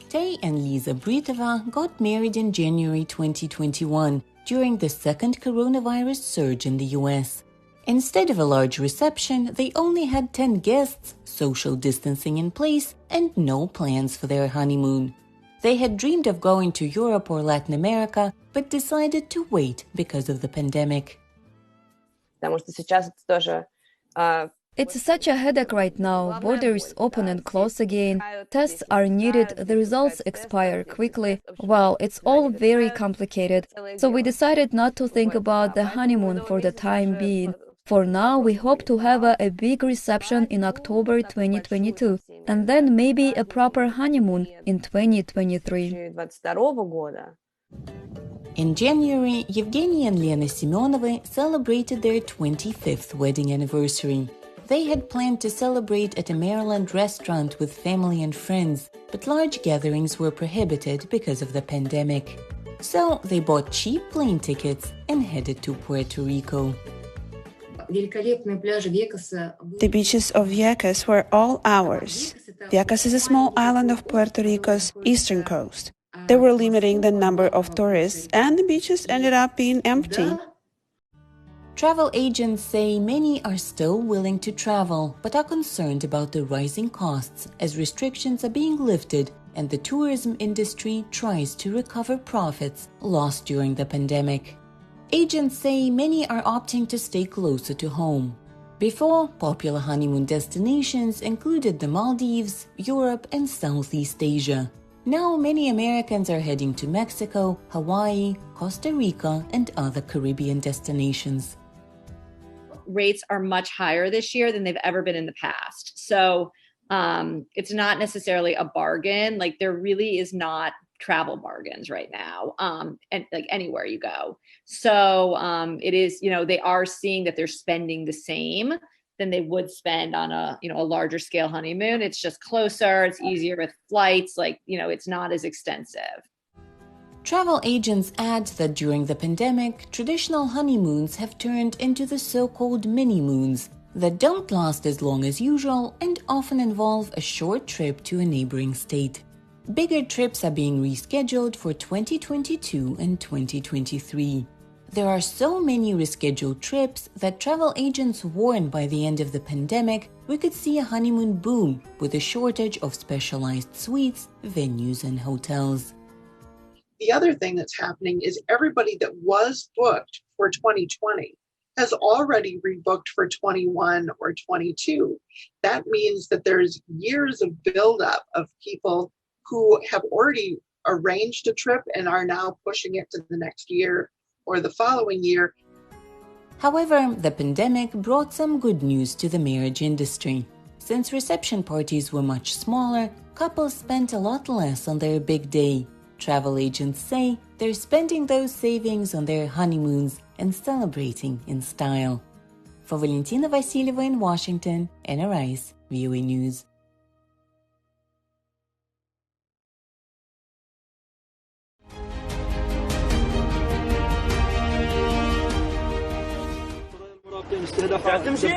Tay and Lisa Britova got married in January 2021 during the second coronavirus surge in the US. Instead of a large reception, they only had 10 guests, social distancing in place, and no plans for their honeymoon. They had dreamed of going to Europe or Latin America, but decided to wait because of the pandemic. It's such a headache right now. Borders open and close again. Tests are needed. The results expire quickly. Well, it's all very complicated. So we decided not to think about the honeymoon for the time being. For now, we hope to have a big reception in October 2022, and then maybe a proper honeymoon in 2023. In January, Evgeny and Lena Semyonovy celebrated their 25th wedding anniversary. They had planned to celebrate at a Maryland restaurant with family and friends, but large gatherings were prohibited because of the pandemic. So they bought cheap plane tickets and headed to Puerto Rico. The beaches of Vieques were all ours. Vieques is a small island of Puerto Rico's eastern coast. They were limiting the number of tourists, and the beaches ended up being empty. Travel agents say many are still willing to travel, but are concerned about the rising costs as restrictions are being lifted and the tourism industry tries to recover profits lost during the pandemic. Agents say many are opting to stay closer to home. Before, popular honeymoon destinations included the Maldives, Europe, and Southeast Asia. Now, many Americans are heading to Mexico, Hawaii, Costa Rica, and other Caribbean destinations. Rates are much higher this year than they've ever been in the past. So it's not necessarily a bargain. Like, there really is not travel bargains right now, and like anywhere you go. So it is, they are seeing that they're spending the same than they would spend on a larger scale honeymoon. It's just closer, it's easier with flights, it's not as extensive. Travel agents add that during the pandemic, traditional honeymoons have turned into the so-called mini-moons that don't last as long as usual and often involve a short trip to a neighboring state. Bigger trips are being rescheduled for 2022 and 2023. There are so many rescheduled trips that travel agents warn by the end of the pandemic we could see a honeymoon boom with a shortage of specialized suites, venues, and hotels. The other thing that's happening is everybody that was booked for 2020 has already rebooked for 21 or 22. That means that there's years of buildup of people who have already arranged a trip and are now pushing it to the next year or the following year. However, the pandemic brought some good news to the marriage industry. Since reception parties were much smaller, couples spent a lot less on their big day. Travel agents say they're spending those savings on their honeymoons and celebrating in style. For Valentina Vasileva in Washington, Anna Rice-VOA News. هتمشي؟